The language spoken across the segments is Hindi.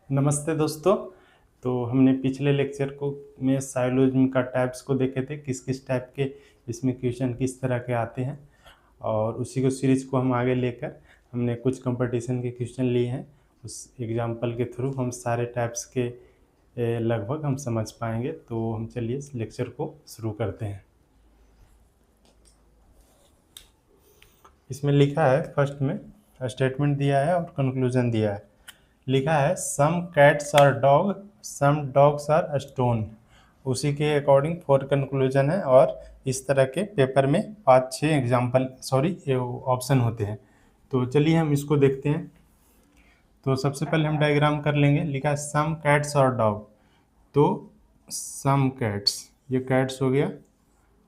नमस्ते दोस्तों। तो हमने पिछले लेक्चर को में साइलोज्म का टाइप्स को देखे थे, किस किस टाइप के इसमें क्वेश्चन किस तरह के आते हैं, और उसी को सीरीज़ को हम आगे लेकर हमने कुछ कंपटीशन के क्वेश्चन लिए हैं। उस एग्जाम्पल के थ्रू हम सारे टाइप्स के लगभग हम समझ पाएंगे। तो हम चलिए इस लेक्चर को शुरू करते हैं। इसमें लिखा है, फर्स्ट में स्टेटमेंट दिया है और कंक्लूजन दिया है। लिखा है some cats are dog, some dogs are stone. उसी के अकॉर्डिंग फोर कंक्लूजन है, और इस तरह के पेपर में 5-6 एग्जाम्पल ऑप्शन होते हैं। तो चलिए हम इसको देखते हैं। तो सबसे पहले हम डायग्राम कर लेंगे। लिखा है सम कैट्स आर डॉग, तो सम कैट्स ये कैट्स हो गया,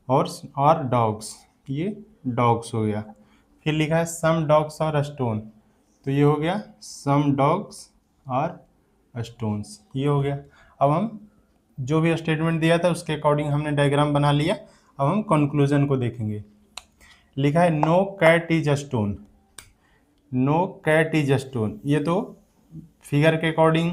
और डॉग्स ये डॉग्स हो गया। फिर लिखा है सम डॉग्स आर स्टोन, तो ये हो गया सम डॉग्स आर स्टोन्स, ये हो गया। अब हम जो भी स्टेटमेंट दिया था उसके अकॉर्डिंग हमने डायग्राम बना लिया। अब हम कंक्लूजन को देखेंगे। लिखा है no cat is stone, no cat is stone. ये तो फिगर के अकॉर्डिंग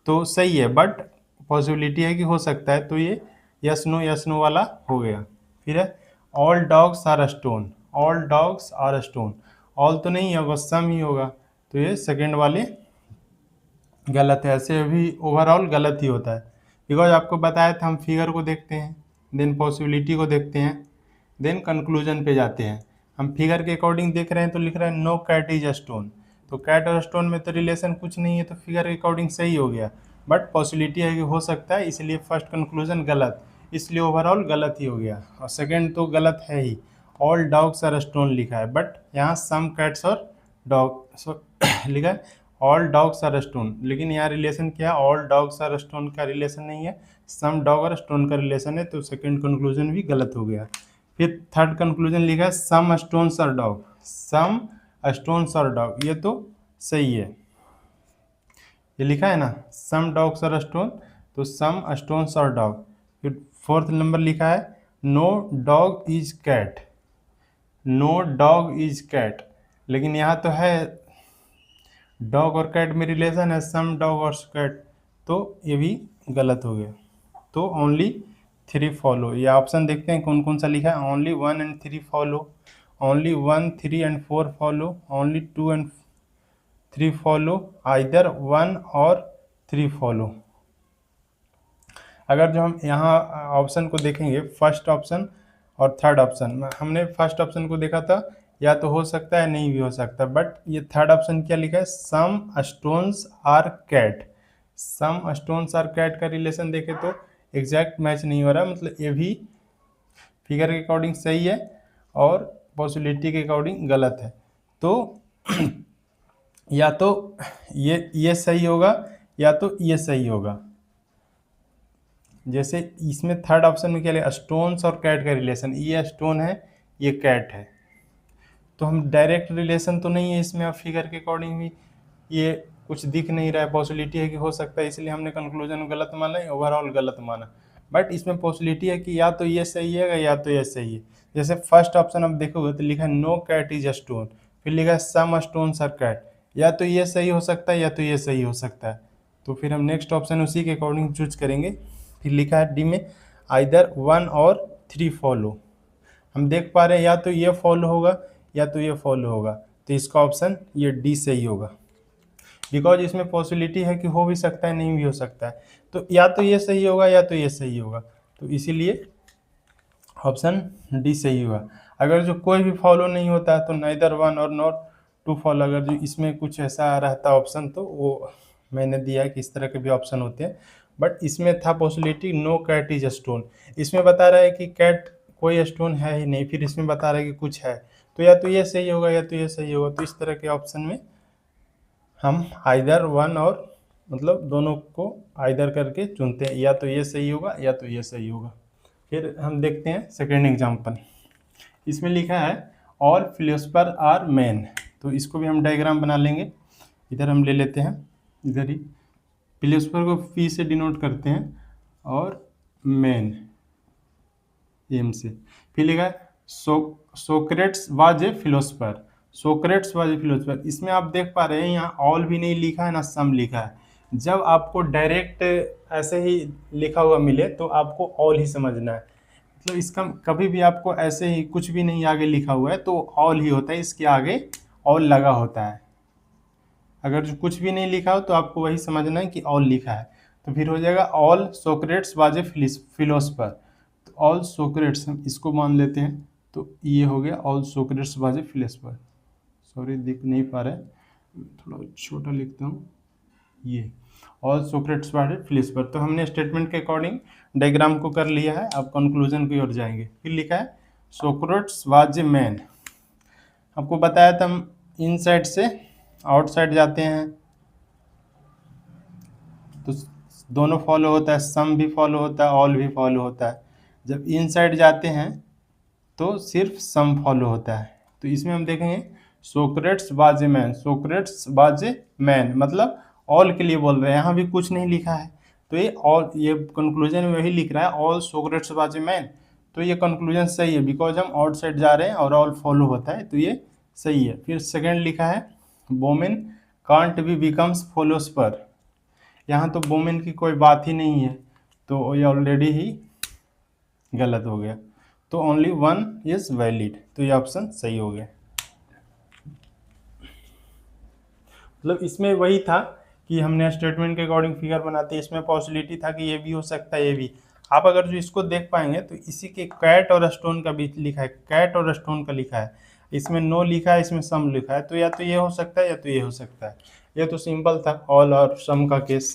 तो सही है, बट पॉसिबिलिटी है कि हो सकता है, तो ये यस नो वाला हो गया। फिर है all dogs are stone, all dogs are stone. All तो नहीं होगा, सम ही होगा, तो ये सेकेंड वाले गलत है। ऐसे भी ओवरऑल गलत ही होता है, बिकॉज आपको बताया था हम फिगर को देखते हैं, देन पॉसिबिलिटी को देखते हैं, देन कंक्लूजन पे जाते हैं। हम फिगर के अकॉर्डिंग देख रहे हैं तो लिख रहे हैं नो कैट इज स्टोन, तो कैट और स्टोन में तो रिलेशन कुछ नहीं है, तो फिगर के अकॉर्डिंग सही हो गया, बट पॉसिबिलिटी है कि हो सकता है, इसलिए फर्स्ट कंक्लूजन गलत, इसलिए ओवरऑल गलत ही हो गया। और सेकेंड तो गलत है ही, ऑल डॉग्स आर स्टोन लिखा है, बट यहाँ सम कैट्स और डॉग लिखा है ऑल डॉग्स आर स्टोन, लेकिन यहाँ रिलेशन क्या है, ऑल डॉग्स आर स्टोन का रिलेशन नहीं है, सम डॉग और स्टोन का रिलेशन है, तो सेकंड कंक्लूजन भी गलत हो गया। फिर थर्ड कंक्लूजन लिखा है some stones are dog, some stones are dog, ये तो सही है, ये लिखा है ना सम डॉग्स आर स्टोन, तो सम स्टोन्स आर डॉग। फिर फोर्थ नंबर लिखा है no dog is cat, no dog is cat, लेकिन यहाँ तो है डॉग और कैट में रिलेशन है, सम डॉग और कैट, तो ये भी गलत हो गया। तो ओनली 3 फॉलो, ये ऑप्शन देखते हैं कौन कौन सा लिखा है। Only 1 and 3 follow, only 1, 3 and 4 follow, only 2 and 3 follow, either 1 और 3 फॉलो। अगर जो हम यहाँ ऑप्शन को देखेंगे, फर्स्ट ऑप्शन और थर्ड ऑप्शन, हमने फर्स्ट ऑप्शन को देखा था, या तो हो सकता है नहीं भी हो सकता, बट ये थर्ड ऑप्शन क्या लिखा है, some stones are cat, some stones are cat का रिलेशन देखे तो एग्जैक्ट मैच नहीं हो रहा, मतलब ये भी फिगर के अकॉर्डिंग सही है और पॉसिबिलिटी के अकॉर्डिंग गलत है। तो या तो ये सही होगा, या तो ये सही होगा। जैसे इसमें थर्ड ऑप्शन में क्या लिखा, स्टोन्स और कैट का रिलेशन, ये स्टोन है ये कैट है, तो हम डायरेक्ट रिलेशन तो नहीं है इसमें, अब फिगर के अकॉर्डिंग भी ये कुछ दिख नहीं रहा है, पॉसिबिलिटी है कि हो सकता है, इसलिए हमने कंक्लूजन गलत माना, ओवरऑल गलत माना। बट इसमें पॉसिबिलिटी है कि या तो ये सही है या तो ये सही है। जैसे फर्स्ट ऑप्शन आप देखोगे तो लिखा है नो कैट इज स्टोन, फिर लिखा है सम स्टोन्स आर कैट, या तो ये सही हो सकता है या तो ये सही हो सकता है, तो फिर हम नेक्स्ट ऑप्शन उसी के अकॉर्डिंग चूज करेंगे। फिर लिखा है डी में आइदर 1 और 3 फॉलो, हम देख पा रहे हैं या तो ये फॉलो होगा या तो ये फॉलो होगा, तो इसका ऑप्शन ये डी सही होगा, बिकॉज इसमें पॉसिबिलिटी है कि हो भी सकता है नहीं भी हो सकता है, तो या तो ये सही होगा या तो ये सही होगा, तो इसीलिए ऑप्शन डी सही हुआ। अगर जो कोई भी फॉलो नहीं होता है तो नाइदर 1 और नॉट 2 फॉलो, अगर जो इसमें कुछ ऐसा रहता ऑप्शन तो वो मैंने दिया है कि इस तरह के भी ऑप्शन होते हैं, बट इसमें था possibility no cat is stone, इसमें बता रहा है कि कैट कोई स्टोन है ही नहीं, फिर इसमें बता रहा है कि कुछ है, तो या तो ये सही होगा या तो ये सही होगा, तो इस तरह के ऑप्शन में हम आइदर 1 और मतलब दोनों को आइदर करके चुनते हैं, या तो ये सही होगा या तो ये सही होगा। फिर हम देखते हैं सेकेंड एग्जाम्पल। इसमें लिखा है ऑल फिलोसफर आर मैन, तो इसको भी हम डायग्राम बना लेंगे। इधर हम ले लेते हैं, इधर ही फिलोसफर को पी से डिनोट करते हैं और मैन एम से। फिर लिखा है Socrates was a philosopher, Socrates was a philosopher, इसमें आप देख पा रहे हैं यहाँ ऑल भी नहीं लिखा है ना सम लिखा है, जब आपको डायरेक्ट ऐसे ही लिखा हुआ मिले तो आपको ऑल ही समझना है। मतलब इसका कभी भी आपको ऐसे ही कुछ भी नहीं आगे लिखा हुआ है तो ऑल ही होता है, इसके आगे ऑल लगा होता है। अगर जो कुछ भी नहीं लिखा हो तो आपको वही समझना है कि ऑल लिखा है। तो फिर हो जाएगा all Socrates was a philosopher. तो ऑल सोक्रेट्स हम इसको मान लेते हैं, तो ये हो गया all Socrates was a philosopher. Sorry दिख नहीं पा रहा है, थोड़ा छोटा लिखता हूँ। ये all Socrates was a philosopher. तो हमने स्टेटमेंट के अकॉर्डिंग डायग्राम को कर लिया है, अब कंक्लूजन की ओर जाएंगे। फिर लिखा है सोक्रेट्स वाज ए मैन। आपको बताया था हम इन साइड से आउटसाइड जाते हैं तो दोनों फॉलो होता है, सम भी फॉलो होता है, ऑल भी फॉलो होता है। जब इन साइड जाते हैं तो सिर्फ सम फॉलो होता है। तो इसमें हम देखेंगे Socrates was a man, Socrates was a man मतलब ऑल के लिए बोल रहे हैं, यहाँ भी कुछ नहीं लिखा है। तो ये ऑल, ये कंक्लूजन में वही लिख रहा है all Socrates was a man. तो ये कंक्लूजन सही है, बिकॉज हम आउटसाइड जा रहे हैं और ऑल फॉलो होता है, तो ये सही है। फिर सेकेंड लिखा है women can't be becomes philosopher. यहाँ तो वोमेन की कोई बात ही नहीं है, तो ये ऑलरेडी ही गलत हो गया। तो ओनली वन इज वैलिड, तो ये ऑप्शन सही हो गया। मतलब इसमें वही था कि हमने स्टेटमेंट के अकॉर्डिंग फिगर बनाते, इसमें पॉसिबिलिटी था कि ये भी हो सकता है, ये भी। आप अगर जो इसको देख पाएंगे तो इसी के कैट और स्टोन का बीच लिखा है, कैट और स्टोन का लिखा है, इसमें नो लिखा है, इसमें सम लिखा है। तो या तो ये हो सकता है या तो ये हो सकता है। ये तो सिंपल था ऑल और सम का केस।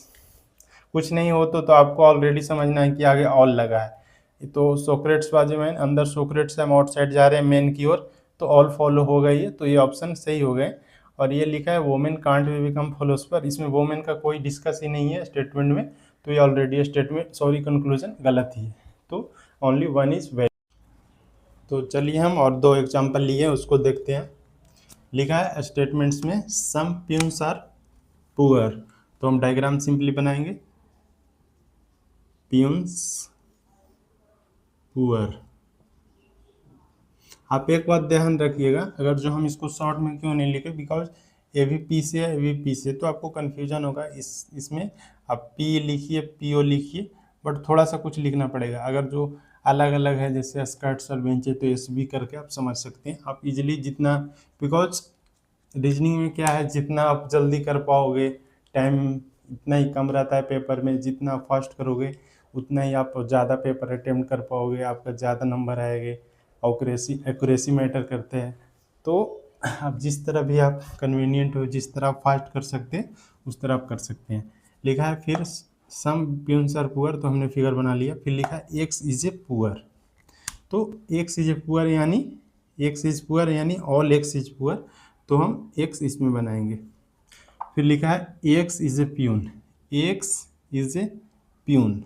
कुछ नहीं हो तो आपको ऑलरेडी समझना है कि आगे ऑल लगा है। तो सोक्रेट्स बाजू में अंदर सोक्रेट्स हम आउटसाइड जा रहे हैं मेन की ओर, तो ऑल फॉलो हो गई है, तो ये ऑप्शन सही हो गए। और ये लिखा है women can't be become philosopher, इसमें वोमेन का कोई डिस्कस ही नहीं है स्टेटमेंट में, तो ये ऑलरेडी स्टेटमेंट सॉरी कंक्लूजन गलत ही है। तो ओनली वन इज वैलिड। तो चलिए हम और दो एग्जाम्पल लिए उसको देखते हैं। लिखा है स्टेटमेंट्स में सम प्यून्स आर पुअर, तो हम डायग्राम सिंपली बनाएंगे प्यून्स पुअर। आप एक बात ध्यान रखिएगा, अगर जो हम इसको शॉर्ट में क्यों नहीं लिखे, बिकॉज ए भी पी से है, ए भी पी से, तो आपको कन्फ्यूजन होगा। इसमें आप पी लिखिए, पी ओ लिखिए, बट थोड़ा सा कुछ लिखना पड़ेगा। अगर जो अलग अलग है जैसे स्कर्ट्स और बेंचे, तो एस बी करके आप समझ सकते हैं आप इजीली जितना, बिकॉज रीजनिंग में क्या है, जितना आप जल्दी कर पाओगे टाइम इतना ही कम रहता है पेपर में, जितना फास्ट करोगे उतना ही आप ज़्यादा पेपर अटेम्प्ट कर पाओगे, आपका ज़्यादा नंबर आएंगे। एक्यूरेसी मैटर करते हैं। तो आप जिस तरह भी आप कन्वीनियंट हो, जिस तरह आप फास्ट कर सकते हैं उस तरह आप कर सकते हैं। लिखा है फिर सम प्यून्स आर पुअर, तो हमने फिगर बना लिया। फिर लिखा है एक्स इज ए पुअर, तो एक्स इज ए पुअर यानी एक्स इज पुअर यानी ऑल एक्स इज पुअर, तो हम एक्स इसमें बनाएंगे। फिर लिखा है x is a peon, x is a peon.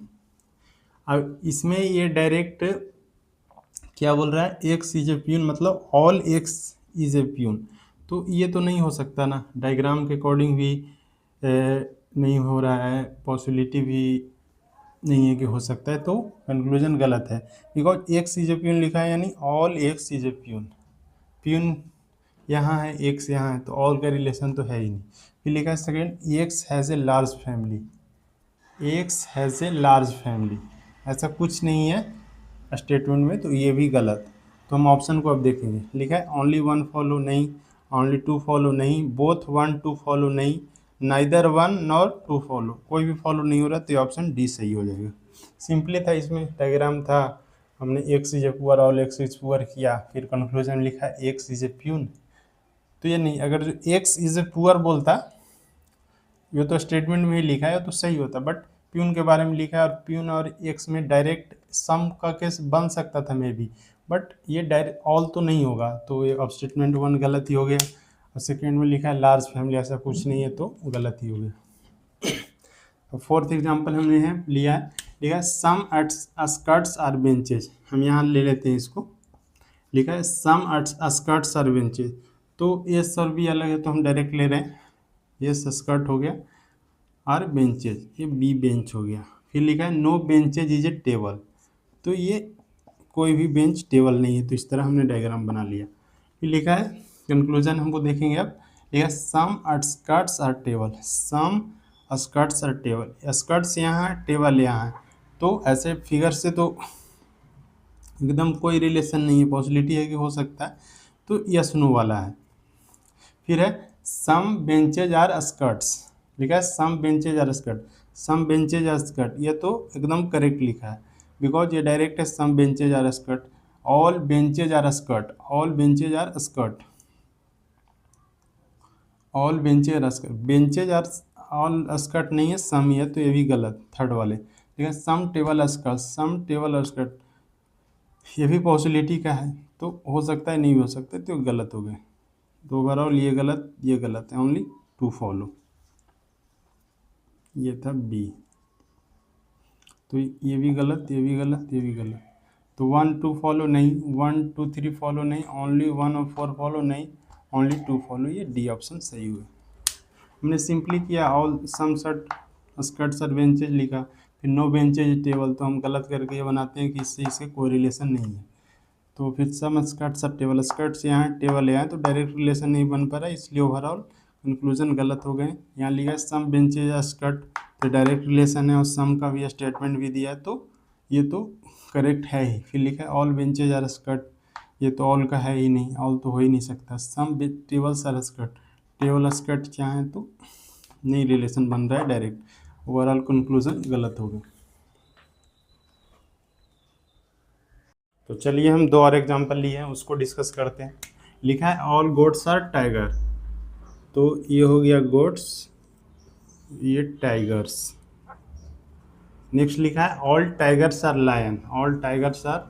अब इसमें ये डायरेक्ट क्या बोल रहा है, एक्स इज ए प्यून मतलब all x is a peon, तो ये तो नहीं हो सकता ना, डायग्राम के अकॉर्डिंग भी नहीं हो रहा है, पॉसिबिलिटी भी नहीं है कि हो सकता है, तो कंक्लूजन गलत है। Because x is a peon लिखा है यानी all x is a peon, peon यहाँ है, एक्स यहाँ है, तो ऑल का रिलेशन तो है ही नहीं। फिर लिखा है second x has a large family, x has a large family, ऐसा कुछ नहीं है स्टेटमेंट में, तो ये भी गलत। तो हम ऑप्शन को अब देखेंगे। लिखा है ओनली वन फॉलो नहीं, ओनली टू फॉलो नहीं, बोथ वन टू फॉलो नहीं, neither one nor two follow, कोई भी फॉलो नहीं हो रहा, तो ये ऑप्शन डी सही हो जाएगा। सिंपली था, इसमें डायग्राम था, हमने x is a poor all x is poor किया, फिर कंक्लूजन में लिखा एक्स इज ए प्यून, तो ये नहीं, अगर जो एक्स इज ए पुअर बोलता, ये तो स्टेटमेंट में ही लिखा है तो सही होता, बट प्यून के बारे में लिखा है और प्यून और एक्स में डायरेक्ट सम का केस बन सकता था मे बी, बट ये डायरेक्ट ऑल तो नहीं होगा, तो ये अब स्टेटमेंट वन गलत ही हो गया। और सेकेंड में लिखा है लार्ज फैमिली, ऐसा कुछ नहीं है, तो गलत ही हो गया। तो फोर्थ एग्जाम्पल हमने है लिया है, लिखा है सम स्कर्ट्स आर बेंचेज, हम यहाँ ले लेते हैं इसको। लिखा है सम स्कर्ट्स आर बेंचेज, तो ये सर भी अलग है तो हम डायरेक्ट ले रहे हैं, ये स्कर्ट हो गया, आर बेंचेज ये बी बेंच हो गया। फिर लिखा है no benches is a table, तो ये कोई भी बेंच टेबल नहीं है, तो इस तरह हमने डायग्राम बना लिया। फिर लिखा है कंक्लूजन हमको देखेंगे अब, लिखा है some skirts are table, some skirts are table, skirts यहाँ है, टेबल यहाँ है, तो ऐसे फिगर से तो एकदम कोई रिलेशन नहीं है, पॉसिबिलिटी है कि हो सकता है, तो यस नो वाला है। फिर है सम बेंचेज आर स्कर्ट्स, लिखा है some benches are skirt, some benches are skirt, ये तो एकदम करेक्ट लिखा है बिकॉज ये डायरेक्ट है some benches are skirt. All benches are skirt, all benches are skirt, all benches are skirt, benches are all skirt नहीं है, सम ही है, तो ये भी गलत थर्ड वाले। ठीक है, सम टेबल स्कर्ट, सम टेबल स्कर्ट, ये भी पॉसिबिलिटी का है, तो हो सकता है नहीं हो सकता, तो गलत हो गए। तो ओवरऑल ये गलत है, ओनली टू फॉलो, ये था बी। तो ये भी गलत, ये भी गलत, ये भी गलत, तो 1 2 फॉलो नहीं, 1 2 3 फॉलो नहीं, ओनली 1 और 4 फॉलो नहीं, ओनली 2 फॉलो, ये डी ऑप्शन सही हुआ। हमने सिंपली किया ऑल सम शर्ट स्कर्ट्स और बेंचेज लिखा, फिर नो बेंचेज टेबल, तो हम गलत करके ये बनाते हैं कि इससे इसके कोई रिलेशन नहीं है। तो फिर सम स्कर्ट्स और टेबल, स्कर्ट्स यहाँ है, टेबल यहाँ है, तो डायरेक्ट रिलेशन नहीं बन पा रहा है, इसलिए ओवरऑल कंक्लूजन गलत हो गए। यहाँ लिखा है सम बेंचेज या स्कर्ट, तो डायरेक्ट रिलेशन है और सम का भी स्टेटमेंट भी दिया है, तो ये तो करेक्ट है ही। फिर लिखा है ऑल बेंचेज आर स्कर्ट, ये तो ऑल का है ही नहीं, ऑल तो हो ही नहीं सकता। Some tables are skirt, table skirt क्या है, तो नहीं रिलेशन बन रहा है, डायरेक्ट ओवरऑल कंक्लूजन गलत हो गया। तो चलिए हम दो और एग्जांपल लिए हैं, उसको डिस्कस करते हैं। लिखा है ऑल गोट्स आर टाइगर, तो ये हो गया गोट्स, ये टाइगर्स। नेक्स्ट लिखा है all tigers are lion, all tigers are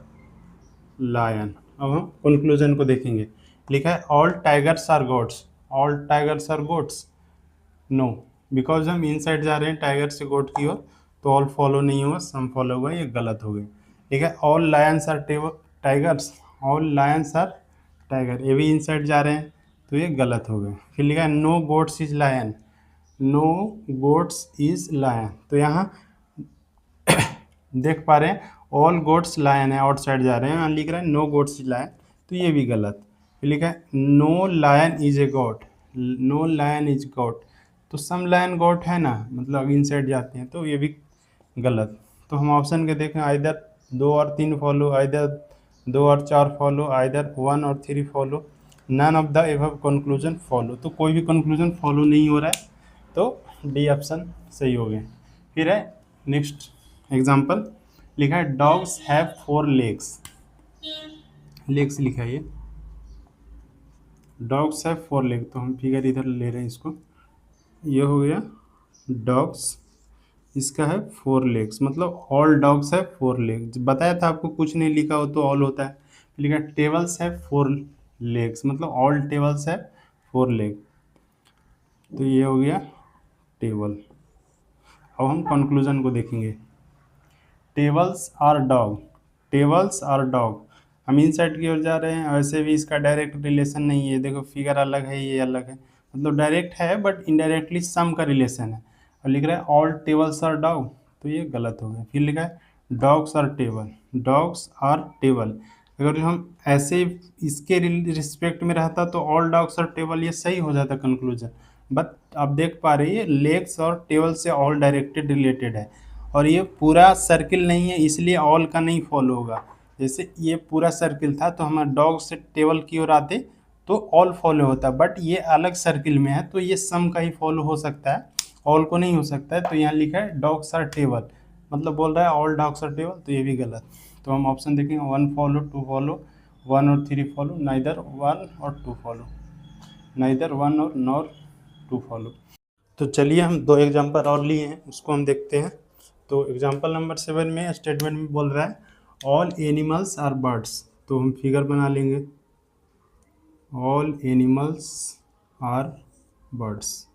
lion. अब हम कंक्लूजन को देखेंगे। लिखा है all tigers are goats, all tigers are goats, no, because हम इनसाइड जा रहे हैं टाइगर से गोट की ओर, तो ऑल फॉलो नहीं होगा, सम फॉलो होगा, ये गलत हो गए। ठीक है, all lions are tigers, all lions are tiger, ये भी इनसाइड जा रहे हैं, तो ये गलत हो गए। फिर लिखा है no goats is lion, no goats is lion, तो यहाँ देख पा रहे हैं ऑल गोट्स लायन है, आउटसाइड जा रहे हैं, यहाँ लिख रहे हैं नो गोट्स इज लायन, तो ये भी गलत। फिर लिखा है no lion is a goat, no lion is goat, तो सम लायन गॉट है ना, मतलब इनसाइड जाते हैं, तो ये भी गलत। तो हम ऑप्शन के देखें, आइदर 2 और 3 फॉलो, आइदर 2 और 4 फॉलो, आइदर 1 और 3 follow, none of the above conclusion follow, तो कोई भी कंक्लूजन फॉलो नहीं हो रहा है, तो डी ऑप्शन सही हो गए। फिर है नेक्स्ट एग्जाम्पल, लिखा है डॉग्स हैव 4 लेग्स, लेग्स लिखा है ये, डॉग्स हैव 4 लेग, तो हम फिगर इधर ले रहे हैं इसको, ये हो गया डॉग्स, इसका है 4 लेग्स, मतलब ऑल डॉग्स है 4 लेग्स। बताया था आपको कुछ नहीं लिखा हो तो ऑल होता है। लिखा टेबल्स है 4 लेग्स, मतलब ऑल टेबल्स है 4 लेग, तो ये हो गया टेबल। अब हम कंक्लूजन को देखेंगे। Tables are dog, tables are dog, हम इन साइड की ओर जा रहे हैं, वैसे भी इसका डायरेक्ट रिलेशन नहीं है, देखो फिगर अलग है, ये अलग है, मतलब डायरेक्ट है बट इनडायरेक्टली सम का रिलेशन है। और लिख रहा है ऑल टेबल्स आर डॉग, तो ये गलत हो गया। फिर लिखा है dogs are table, dogs are table, अगर हम ऐसे इसके रिस्पेक्ट में रहता तो ऑल डॉग्स आर टेबल, ये सही हो जाता कंक्लूजन, बट आप देख पा रहे हैं लेग्स और टेबल से ऑल डायरेक्टेड रिलेटेड है, और ये पूरा सर्किल नहीं है, इसलिए ऑल का नहीं फॉलो होगा। जैसे ये पूरा सर्किल था तो हम डॉग से टेबल की ओर आते तो ऑल फॉलो होता, बट ये अलग सर्किल में है, तो ये सम का ही फॉलो हो सकता है, ऑल को नहीं हो सकता है। तो यहाँ लिखा है डॉग्स आर टेबल, मतलब बोल रहा है ऑल डॉग्स आर टेबल, तो ये भी गलत। तो हम ऑप्शन देखेंगे 1 फॉलो, 2 फॉलो, 1 और 3 फॉलो, नाइदर 1 और 2 फॉलो, नाइदर 1 और नॉर 2 फॉलो। तो चलिए हम 2 एग्जाम्पल और लिए हैं, उसको हम देखते हैं। तो एग्जाम्पल नंबर 7 में स्टेटमेंट में बोल रहा है ऑल एनिमल्स आर बर्ड्स, तो हम फिगर बना लेंगे, all animals are birds.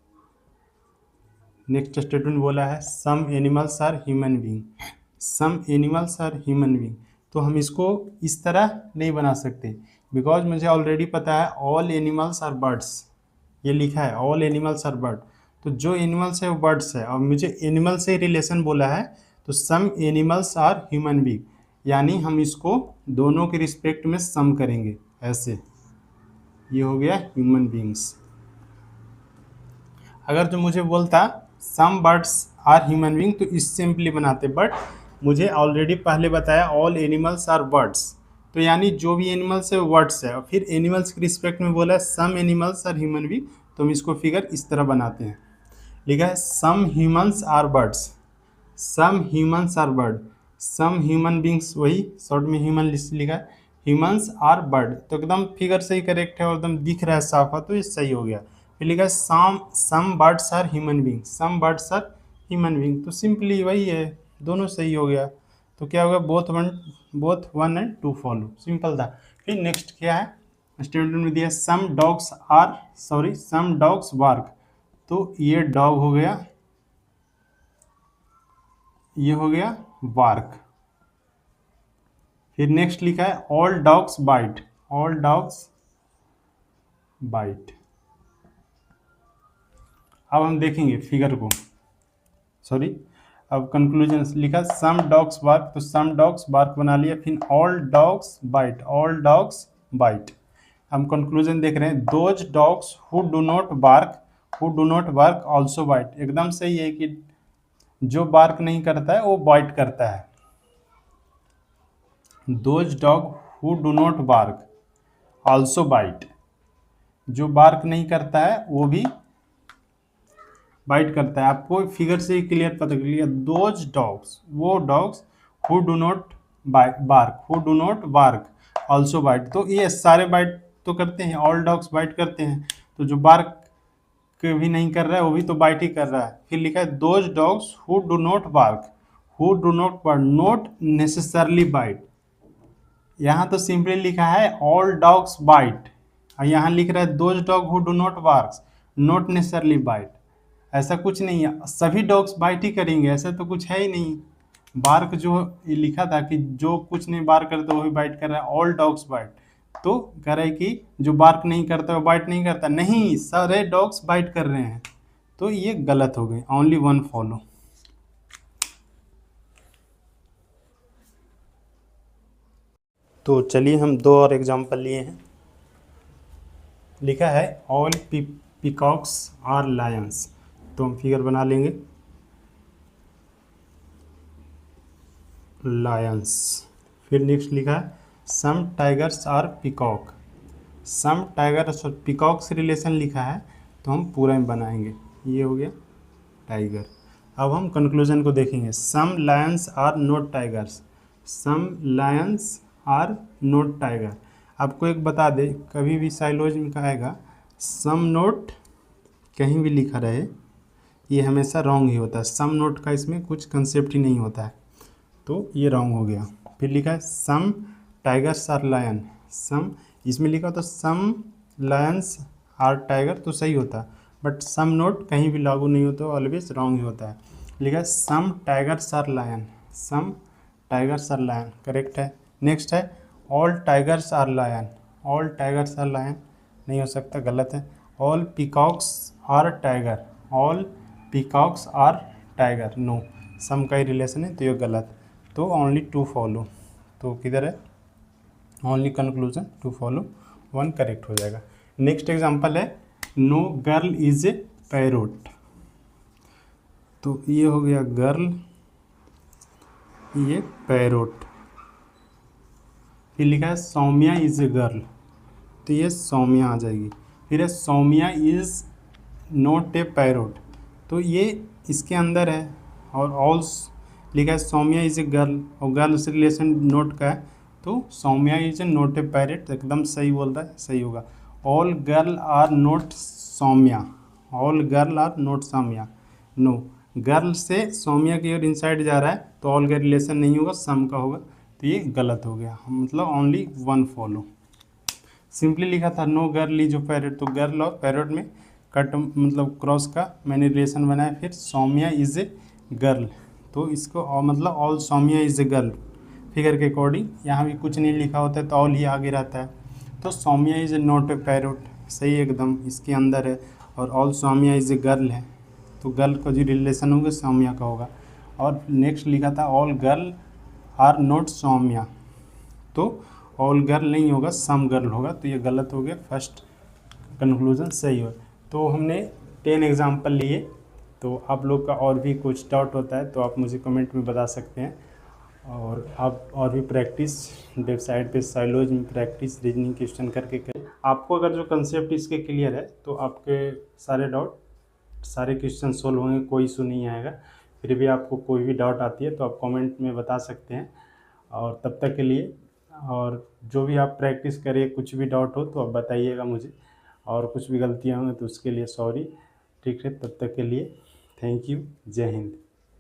Next statement बोला है some animals are human being, some animals are human being, तो हम इसको इस तरह नहीं बना सकते, बिकॉज मुझे ऑलरेडी पता है ऑल एनिमल्स आर बर्ड्स, ये लिखा है ऑल एनिमल्स आर बर्ड, तो जो एनिमल्स है वो बर्ड्स है, और मुझे एनिमल से रिलेशन बोला है, तो some animals are human being, यानी हम इसको दोनों के रिस्पेक्ट में सम करेंगे ऐसे, ये हो गया ह्यूमन बीइंग्स। अगर जो मुझे बोलता some birds are human being, तो इस सिंपली बनाते, बट मुझे ऑलरेडी पहले बताया ऑल एनिमल्स आर बर्ड्स, तो यानी जो भी एनिमल्स है वर्ड्स है, और फिर एनिमल्स के रिस्पेक्ट में बोला है some animals are human being, तो हम इसको फिगर इस तरह बनाते हैं। लिखा है some humans are birds, some humans are bird, some human beings, वही शॉर्ट में ह्यूमन लिखा है, ह्यूमन्स आर बर्ड, तो एकदम फिगर से ही करेक्ट है और एकदम दिख रहा है साफ है, तो ये सही हो गया। फिर लिखा है some birds are human being, some birds are human being, तो सिंपली वही है, दोनों सही हो गया। तो क्या होगा, both one and two follow, simple था। फिर नेक्स्ट क्या है, स्टेटमेंट में दिया सम डॉग्स बार्क, तो ये डॉग हो गया, ये हो गया बार्क। फिर नेक्स्ट लिखा है all dogs bite, all dogs bite. अब हम देखेंगे फिगर को, सॉरी, अब कंक्लूजन लिखा सम डॉग्स बार्क, तो सम डॉग्स बार्क बना लिया, फिर all dogs bite, all dogs bite. हम कंक्लूजन देख रहे हैं, those dogs who do not bark also bite, एकदम सही है कि जो बार्क नहीं करता है वो बाइट करता है। Those dog who do not bark also bite, जो बार्क नहीं करता है वो भी बाइट करता है। आपको फिगर से ही क्लियर पता चल गया, दोज डॉग्स, वो dogs who do not bark also bite, तो ये सारे बाइट तो करते हैं, ऑल डॉग्स बाइट करते हैं, तो जो बार्क भी नहीं कर रहा है वो भी तो बाइट ही कर रहा है। फिर लिखा है those dogs who do not bark, not necessarily bite, यहाँ तो सिंपली लिखा है ऑल डॉग्स बाइट, और यहाँ लिख रहा है those dog who do not bark not necessarily bite, ऐसा कुछ नहीं है, सभी डॉग्स बाइट ही करेंगे, ऐसा तो कुछ है ही नहीं। बार्क जो ये लिखा था कि जो कुछ नहीं बार्क करता वो भी बाइट कर रहा है, ऑल डॉग्स बाइट, तो कह रहा है कि जो बार्क नहीं करता वो बाइट नहीं करता, नहीं, सारे डॉग्स बाइट कर रहे हैं, तो ये गलत हो गई, ओनली वन फॉलो। तो चलिए हम दो और एग्जांपल लिए हैं। लिखा है ऑल पीकॉक्स आर लायंस, तो हम फिगर बना लेंगे, लायंस। फिर नेक्स्ट लिखा है some tigers are peacock, some tigers और पीकॉक से रिलेशन लिखा है, तो हम पूरा में बनाएंगे, ये हो गया टाइगर। अब हम कंक्लूजन को देखेंगे, some lions are not tigers, some lions are not tiger. आपको एक बता दे, कभी भी साइलोज में कहेगा सम नोट कहीं भी लिखा रहे, ये हमेशा रॉन्ग ही होता है, सम नोट का इसमें कुछ कंसेप्ट ही नहीं होता है, तो ये रॉन्ग हो गया। फिर लिखा है सम टाइगर्स आर लायन, सम इसमें लिखा तो सम लायंस आर टाइगर, तो सही होता, बट सम नोट कहीं भी लागू नहीं होता, ऑलवेज रॉन्ग ही होता है। लिखा है some tigers are lion, some tigers are lion, correct है। नेक्स्ट है all tigers are lion, all tigers are lion नहीं हो सकता, गलत है। All peacocks are tiger, all peacocks are tiger, no, some का ही रिलेशन है, तो ये गलत, तो ओनली टू फॉलो, तो किधर है, only conclusion two follow, one correct हो जाएगा। नेक्स्ट एग्जांपल है no girl is a parrot, तो ये हो गया गर्ल, ये पैरोट। फिर लिखा है सौम्या इज ए गर्ल, तो ये सौम्या आ जाएगी। फिर है Saumya is not a parrot, तो ये इसके अंदर है, और ऑल लिखा है सौम्या इज ए गर्ल, और गर्ल से रिलेशन नोट का है, तो Saumya is a not a parrot, एकदम सही बोल रहा है, सही होगा। All girl are not Saumya, all girl are not Saumya, no, girl से सौम्या की ओर इनसाइड जा रहा है, तो ऑल का रिलेशन नहीं होगा, सम का होगा, तो ये गलत हो गया, मतलब ओनली वन फॉलो। सिंपली लिखा था no girl is a parrot, तो गर्ल और पैरेट में कट मतलब क्रॉस का मैंने रिलेशन बनाया। फिर सौम्या इज ए गर्ल, तो इसको और मतलब all Saumya is a girl, figure के अकॉर्डिंग यहाँ भी कुछ नहीं लिखा होता है, तो ऑल ही आगे रहता है, तो Saumya is a not a parrot, सही एकदम इसके अंदर है, और all Saumya is a girl है, तो गर्ल का जो रिलेशन होगा सौम्या का होगा। और नेक्स्ट लिखा था all girl are not Saumya, तो ऑल गर्ल नहीं होगा, सम गर्ल होगा, तो ये गलत हो गया, फर्स्ट कंक्लूजन सही हो। तो हमने 10 एग्जाम्पल लिए, तो आप लोग का और भी कुछ डाउट होता है तो आप मुझे कमेंट में बता सकते हैं। और आप और भी प्रैक्टिस वेबसाइट पे साइलॉज में प्रैक्टिस रीजनिंग क्वेश्चन करके करें। आपको अगर जो कंसेप्ट इसके क्लियर है तो आपके सारे डाउट सारे क्वेश्चन सोल्व होंगे, कोई इशू नहीं आएगा। फिर भी आपको कोई भी डाउट आती है तो आप कमेंट में बता सकते हैं। और तब तक के लिए, और जो भी आप प्रैक्टिस करिए, कुछ भी डाउट हो तो आप बताइएगा मुझे, और कुछ भी गलतियाँ हों तो उसके लिए सॉरी। ठीक है, तब तक के लिए थैंक यू। जय हिंद।